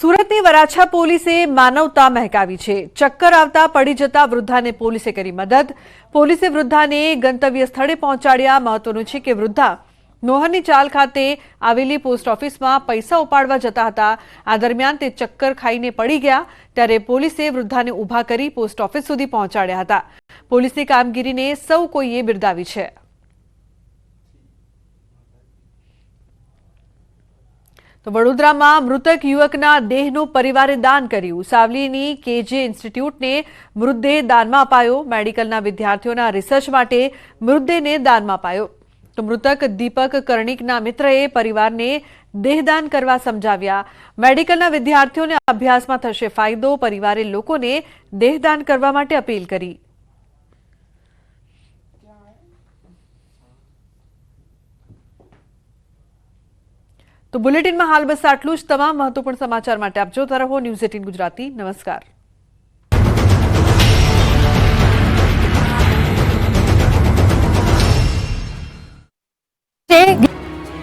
સુરતની વરાછા પોલીસે માનવતા મહેકાવી છે। ચક્કર આવતા પડી જતા વૃદ્ધાને પોલીસે કરી મદદ। પોલીસે વૃદ્ધાને ગંતવ્ય સ્થળે પહોંચાડ્યા। મહત્વનું છે કે વૃદ્ધા નોહરની ચાલ ખાતે આવેલી પોસ્ટ ઓફિસમાં પૈસા ઉપાડવા જતા હતા। આ દરમિયાન તે ચક્કર ખાઈને પડી ગયા ત્યારે પોલીસે વૃદ્ધાને ઊભા કરી પોસ્ટ ઓફિસ સુધી પહોંચાડ્યા હતા। પોલીસની કામગીરીને સૌ કોઈએ બિરદાવી છે। तो वडोदरा में मृतक युवकना देहनु परिवारे दान कर्યું। सावलीनी केजे इंस्टिट्यूट ने मृतदेह दान में अपायो। मेडिकलना विद्यार्थीओना रिसर्च माटे मृतदेहने दान में अपायो। तो मृतक दीपक कर्णिकना मित्रए परिवारने देहदान करवा समझाव्या। मेडिकलना विद्यार्थीओने अभ्यास में थशे फायदो। परिवारे लोकोने देहदान करवा माटे अपील करी। तो बुलेटिन में हाल बस आटलू ज। तमाम महत्वपूर्ण समाचार माटे आप जोता रहो न्यूज़ 18 गुजराती। नमस्कार।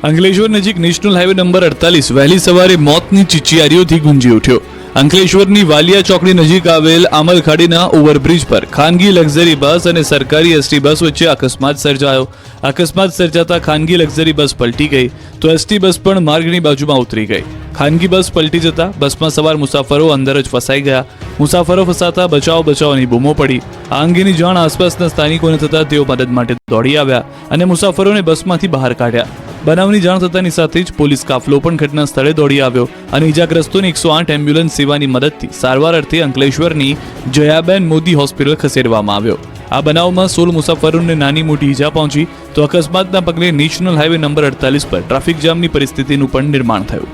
अंकलेश्वर नजीक नेशनल हाईवे नंबर 48 वહેલી સવારે મોતની ચીચિયારીઓથી ગુંજી ઉઠ્યો। અંકલેશ્વરની વાલિયા ચોકડી નજીક આવેલ આમલખાડીના ઓવરબ્રિજ પર ખાનગી લક્ઝરી બસ અને સરકારી એસટી બસ વચ્ચે અકસ્માત સર્જાયો। અકસ્માત સર્જાતા ખાનગી લક્ઝરી બસ પલટી ગઈ તો એસટી બસ પણ માર્ગની બાજુમાં ઉતરી ગઈ। ખાનગી બસ પલટી જતા બસમાં સવાર મુસાફરો અંદર જ ફસાઈ ગયા। મુસાફરો ફસાતા બચાવની બૂમો પડી। આ અંગેની જાણ આસપાસના સ્થાનિકોને થતા તેઓ મદદ માટે દોડી આવ્યા અને મુસાફરોને બસમાંથી બહાર કાઢ્યા। બનાવની જાણ થતાની સાથે જ પોલીસ કાફલો પણ ઘટના સ્થળે દોડી આવ્યો અને ઇજાગ્રસ્તોને 108 એમ્બ્યુલન્સ સેવાની મદદથી સારવાર અર્થે અંકલેશ્વરની જયાબેન મોદી હોસ્પિટલ ખસેડવામાં આવ્યો। આ બનાવમાં 16 મુસાફરોને નાની મોટી ઈજા પહોંચી તો અકસ્માતના પગલે નેશનલ હાઈવે નંબર 48 પર ટ્રાફિક જામની પરિસ્થિતિનું પણ નિર્માણ થયું।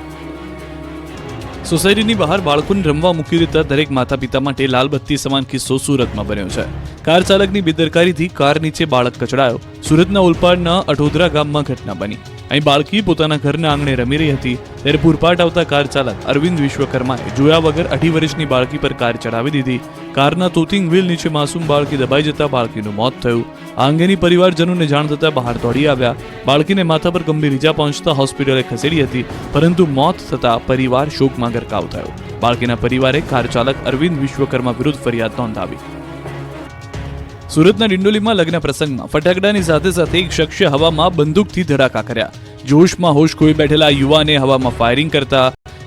સોસાયટીની બહાર બાળકોને રમવા મૂકી દેતા દરેક માતા પિતા માટે લાલ બત્તી સમાન કિસ્સો સુરતમાં બન્યો છે। કાર ચાલકની બેદરકારીથી કાર નીચે બાળક કચડાયો। સુરતના ઓલપાડના અઠોદરા ગામમાં ઘટના બની। અહીં બાળકી પોતાના ઘરના આંગણે રમી રહી હતી ત્યારે પૂરપાટ આવતા કાર ચાલક અરવિંદ વિશ્વકર્માએ જોયા વગર 2.5 વર્ષની બાળકી પર કાર ચડાવી દીધી। કારના તોતિંગ વ્હીલ નીચે માસૂમ બાળકી દબાઈ જતા બાળકીનું મોત થયું। આ અંગેની પરિવારજનોને જાણ થતા બહાર દોડી આવ્યા। બાળકીને માથા પર ગંભીર ઈજા પહોંચતા હોસ્પિટલે ખસેડી હતી પરંતુ મોત થતા પરિવાર શોકમાં ગરકાવ થયો। બાળકીના પરિવારે કાર ચાલક અરવિંદ વિશ્વકર્મા વિરુદ્ધ ફરિયાદ નોંધાવી। સુરતના ડિંડોલીમાં લગ્ન પ્રસંગમાં ફટાકડાની સાથે સાથે એક શખ્સે હવામાં બંદૂકથી ધડાકા કર્યા। જોશમાં હોશ ખોઈ બેઠેલા યુવાને હવામાં ફાયરિંગ કરતા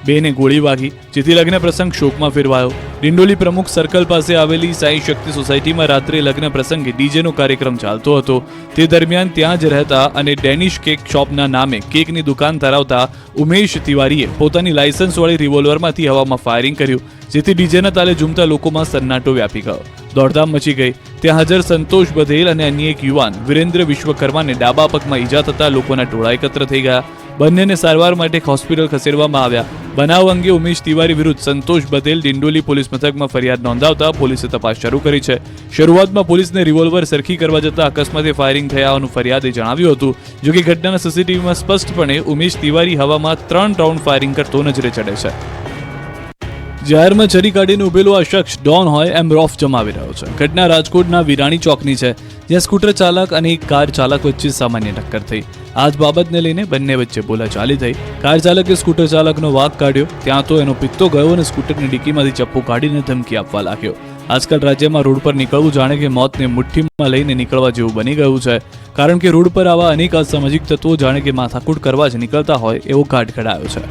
બેને ગોળી વાગી જેથી લગ્ન પ્રસંગ શોકમાં ફેરવાયો। ડિંડોલી પ્રમુખ સર્કલ પાસે આવેલી સાઈ શક્તિ સોસાયટીમાં રાત્રે લગ્ન પ્રસંગે ડીજેનો કાર્યક્રમ ચાલતો હતો। તે દરમિયાન ત્યાં જ રહેતા અને ડેનિશ કેક શોપના નામે કેકની દુકાન ધરાવતા ઉમેશ તિવારીએ પોતાની લાયસન્સવાળી રિવોલ્વરમાંથી હવામાં ફાયરિંગ કર્યું જેથી ડીજેના તાલે ઝૂમતા લોકોમાં સન્નાટો વ્યાપી ગયો। દોડધામ મચી ગઈ। ત્યાં હાજર સંતોષ બઘેલ અને અન્ય એક યુવાન વિરેન્દ્ર વિશ્વકર્માને ડાબા પગમાં ઈજા થતા લોકોના ટોળા એકત્ર થઈ ગયા। બંનેને સારવાર માટે હોસ્પિટલ ખસેડવામાં આવ્યા। બનાવ અંગે ઉમેશ તિવારી વિરુદ્ધ સંતોષ બઘેલ ડિંડોલી પોલીસ મથકમાં ફરિયાદ નોંધાવતા પોલીસે તપાસ શરૂ કરી છે। શરૂઆતમાં પોલીસને રિવોલ્વર સરખી કરવા જતા અકસ્માતે ફાયરિંગ થયા હોવાનું ફરિયાદે જણાવ્યું હતું। જો કે ઘટનાના સીસીટીવીમાં સ્પષ્ટપણે ઉમેશ તિવારી હવામાં 3 રાઉન્ડ ફાયરિંગ કરતો નજરે ચડે છે। જાહેરમાં છરી કાઢીને ઉભેલો આ શખ્સ ડોન હોય એમ રોફ જમાવી રહ્યો છે। ઘટના રાજકોટના વિરાણી ચોકની છે જ્યાં સ્કૂટર ચાલક અને એક કાર ચાલક વચ્ચે સામાન્ય ટક્કર થઈ। આ જ બાબતને લઈને બંને વચ્ચે બોલાચાલી થઈ। કાર ચાલકે સ્કૂટર ચાલકનો વાંક કાઢ્યો ત્યાં તો એનો પિત્તો ગયો અને સ્કૂટરની ડિક્કીમાંથી ચપ્પુ કાઢીને ધમકી આપવા લાગ્યો। આજકાલ રાજ્યમાં રોડ પર નીકળવું જાણે કે મોતને મુઠ્ઠીમાં લઈને નીકળવા જેવું બની ગયું છે કારણ કે રોડ પર આવા અનેક અસામાજિક તત્વો જાણે કે માથાકૂટ કરવા જ નીકળતા હોય એવો ઘાટ ઘડાયો છે।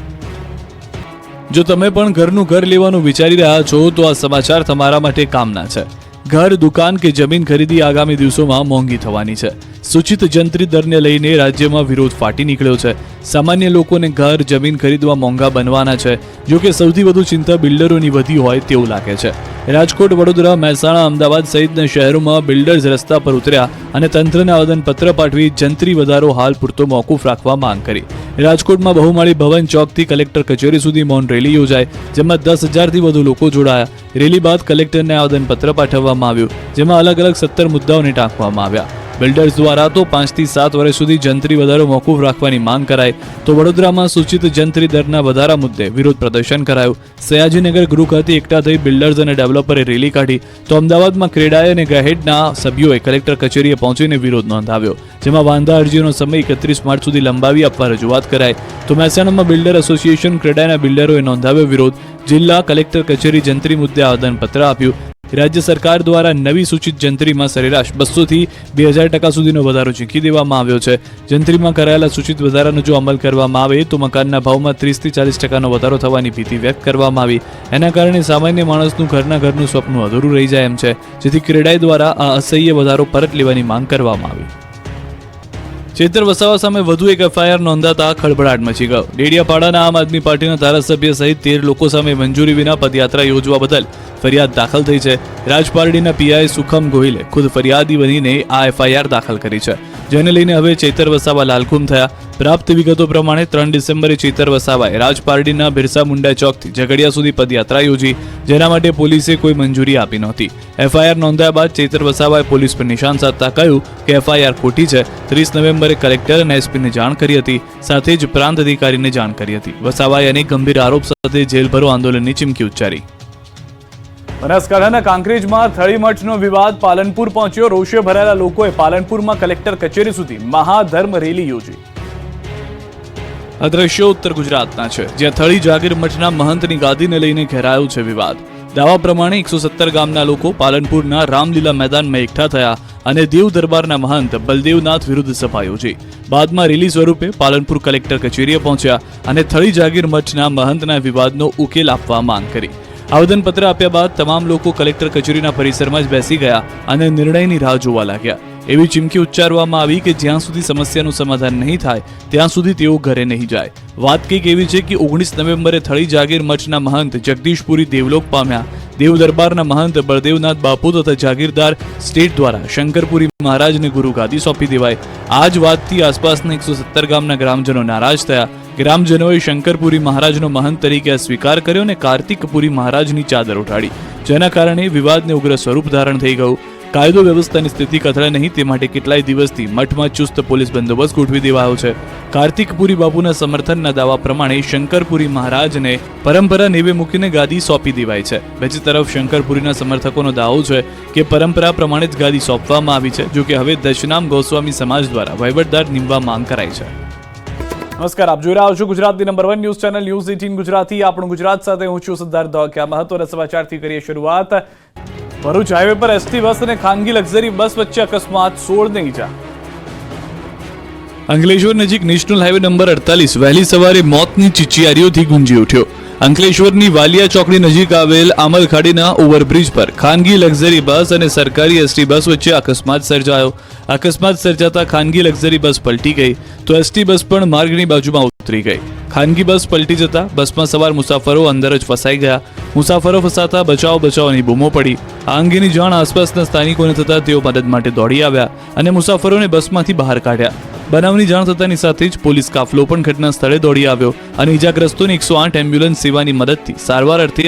જો તમે પણ ઘરનું ઘર લેવાનું વિચારી રહ્યા છો તો આ સમાચાર તમારા માટે કામના છે। ઘર દુકાન કે જમીન ખરીદી આગામી દિવસોમાં મોંઘી થવાની છે। સૂચિત જંત્રી દરને લઈને રાજ્યમાં વિરોધ ફાટી નીકળ્યો છે। સામાન્ય લોકોને ઘર જમીન ખરીદવા મોંઘા બનવાના છે। જો કે સૌથી વધુ ચિંતા બિલ્ડરોની વધી હોય તેવું લાગે છે। રાજકોટ વડોદરા મહેસાણા અમદાવાદ સહિતના શહેરોમાં બિલ્ડર્સ રસ્તા પર ઉતર્યા અને તંત્રને આવેદનપત્ર પાઠવી જંત્રી વધારો હાલ પૂરતો મોકૂફ રાખવા માંગ કરી। રાજકોટમાં બહુમાળી ભવન ચોકથી કલેક્ટર કચેરી સુધી મૌન રેલી યોજાઈ જેમાં 10,000થી વધુ લોકો જોડાયા। રેલી બાદ કલેક્ટરને આવેદનપત્ર પાઠવવામાં આવ્યું જેમાં અલગ અલગ 17 મુદ્દાઓને ટાંકવામાં આવ્યા। બિલ્ડર્સ દ્વારા તો 5 થી 7 વર્ષ સુધી જંત્રી વધારો મોકૂફ રાખવાની માંગ કરાઈ તો વડોદરામાં સૂચિત જંત્રી દરના વધારા મુદ્દે વિરોધ પ્રદર્શન કરાયું. સયાજીનગર ગૃહ ખાતે એકઠા થઈ બિલ્ડર્સ અને ડેવલપરે રેલી કાઢી તો અમદાવાદમાં ક્રેડાએ અને ગહેડના સભ્યોએ કલેક્ટર કચેરીએ પહોંચીને વિરોધ નોંધાવ્યો, જેમાં વાંધા અરજીનો સમય 31 માર્ચ સુધી લંબાવી આપવા રજૂઆત કરાઈ. તો મહેસાણામાં બિલ્ડર એસોસિએશન ક્રેડાના બિલ્ડરોએ નોંધાવ્યો વિરોધ. જિલ્લા કલેક્ટર કચેરી જંત્રી મુદ્દે આવેદનપત્ર આપ્યું. રાજ્ય સરકાર દ્વારા નવી સૂચિત જંત્રીમાં સરેરાશ 200 થી 2000% સુધીનો વધારો ઝીંકી દેવામાં આવ્યો છે. જંત્રીમાં કરાયેલા સૂચિત વધારાનો જો અમલ કરવામાં આવે તો મકાનના ભાવમાં 30 થી 40% વધારો થવાની ભીતિ વ્યક્ત કરવામાં આવી. એના કારણે સામાન્ય માણસનું ઘરનું સ્વપ્ન અધૂરું રહી જાય એમ છે, જેથી ક્રેડાઈ દ્વારા આ અસહ્ય વધારો પરત લેવાની માંગ કરવામાં આવી. ચેતર વસાવા સામે વધુ એક એફઆઈઆર નોંધાતા ખળભળાટ મચી ગયો. ડેડિયાપાડાના આમ આદમી પાર્ટીના ધારાસભ્ય સહિત 13 લોકો સામે મંજૂરી વિના પદયાત્રા યોજવા બદલ ફરિયાદ દાખલ થઈ છે. રાજપારડીના પીઆઈ સુખમ ગોહિલે ખુદ ફરિયાદી બનીને આ એફઆઈઆર દાખલ કરી છે, જેને લઈને હવે ચેતર વસાવા લાલઘુમ થયા. પ્રાપ્ત વિગતો પ્રમાણે 3 ડિસેમ્બરે ચેતર વસાવાએ રાજપારડીના બિરસા મુંડા ચોકથી ઝઘડિયા સુધી પદયાત્રા યોજી, જેના માટે પોલીસે કોઈ મંજૂરી આપી નહોતી. એફઆઈઆર નોંધાયા બાદ ચેતર વસાવાએ પોલીસ પર નિશાન સાધતા કહ્યું કે એફઆઈઆર ખોટી છે. 30 નવેમ્બરે કલેક્ટર અને એસપીને જાણ કરી હતી, સાથે જ પ્રાંત અધિકારીને જાણ કરી હતી. વસાવાએ અનેક ગંભીર આરોપ સાથે જેલભરો આંદોલનની ચીમકી ઉચ્ચારી. બનાસકાંઠાના કાંકરેજમાં થળીમઠનો વિવાદ પાલનપુર પહોંચ્યો. રોષે ભરાયેલા લોકોએ પાલનપુરમાં કલેક્ટર કચેરી સુધી મહાધર્મ રેલી યોજી. આ દ્રશ્યો ઉત્તર ગુજરાતના છે, જ્યાં થળી જાગીર મઠના મહંતની ગાદીને લઈને ઘેરાયો છે વિવાદ. દાવા પ્રમાણે 117 ગામના લોકો પાલનપુરના રામલીલા મેદાનમાં એકઠા થયા અને દેવ દરબારના મહંત બલદેવનાથ વિરુદ્ધ સભા યોજી. બાદમાં રેલી સ્વરૂપે પાલનપુર કલેક્ટર કચેરીએ પહોંચ્યા અને થળી જાગીર મઠના મહંતના વિવાદનો ઉકેલ આપવા માંગ કરી. આવેદનપત્ર આપ્યા બાદ તમામ લોકો કલેક્ટર કચેરીના પરિસરમાં જ બેસી ગયા અને નિર્ણયની રાહ જોવા લાગ્યા. એવી ચીમકી ઉચ્ચારવામાં આવી કે જ્યાં સુધી સમસ્યાનું સમાધાન નહીં થાય ત્યાં સુધી તેઓ ઘરે નહીં જાય. વાત કંઈક એવી છે કે 19 નવેમ્બરે થળી જાગીર મઠના મહંત જગદીશપુરી દેવલોક પામ્યા. દેવ દરબારના મહંત બળદેવનાથ બાપુ તથા જાગીરદાર સ્ટેટ દ્વારા શંકરપુરી મહારાજને ગુરુ ગાદી સોંપી દેવાય. આ જ વાતથી આસપાસના 117 ગામના ગ્રામજનો નારાજ થયા. ગ્રામજનોએ શંકરપુરી મહારાજનો મહંત તરીકે સ્વીકાર કર્યો અને કાર્તિકપુરી મહારાજની ચાદર ઉઠાડી, જેના કારણે વિવાદને ઉગ્ર સ્વરૂપ ધારણ થઈ ગયું. કાયદો વ્યવસ્થાની સ્થિતિ કથળે નહીં તે માટે કેટલાય દિવસથી મઠમાં ચુસ્ત પોલીસ બંદોબસ્ત ગોઠવી દેવાયો છે. કાર્તિકપુરી બાપુના સમર્થનના દાવા પ્રમાણે શંકરપુરી મહારાજને પરંપરા નેવે મૂકીને ગાદી સોંપી દેવાય છે. બીજી તરફ શંકરપુરીના સમર્થકોનો દાવો છે કે પરંપરા પ્રમાણે જ ગાદી સોંપવામાં આવી છે, જો કે હવે દશનામ ગોસ્વામી સમાજ દ્વારા વહીવટદાર નિમવા માંગ કરાઈ છે. નમસ્કાર, આપ જોઈ રહ્યા છો ગુજરાતની number 1 news channel news 18 Gujarati. આપણું ગુજરાત સાથે હું છું સિદ્ધાર્થ ધોળકિયા. મહત્વના સમાચારથી કરીએ શરૂઆત. ભરૂચ હાઈવે પર એસટી બસ અને ખાનગી લક્ઝરી બસ વચ્ચે અકસ્માત, 16 ને ઈજા. અંકલેશ્વર નજીક નેશનલ હાઈવે નંબર 48 વહેલી સવારે મોતની ચીચિયારીઓથી ગુંજી ઉઠ્યો. અંકલેશ્વરની વાલિયા ચોકડી નજીક આવેલ આમલખાડીના ઓવરબ્રિજ પર ખાનગી લક્ઝરી બસ અને સરકારી એસટી બસ વચ્ચે અકસ્માત સર્જાયો. અકસ્માત સર્જાતા ખાનગી લક્ઝરી બસ પલટી ગઈ તો એસટી બસ પણ માર્ગની બાજુમાં ઉતરી ગઈ. ખાનગી બસ પલટી જતા બસમાં સવાર મુસાફરો અંદર જ ફસાઈ ગયા. મુસાફરો ફસાતા બચાવની બૂમો પડી. આ અંગેની જાણ આસપાસના સ્થાનિકોને થતા તેઓ મદદ માટે દોડી આવ્યા અને મુસાફરોને બસમાંથી બહાર કાઢ્યા. બનાવની જાણ થતાની સાથે જ પોલીસ કાફલો પણ ઘટના સ્થળે દોડી આવ્યો અને ઈજાગ્રસ્તોને 108 એમ્બ્યુલન્સ સેવાની મદદથી સારવાર અર્થે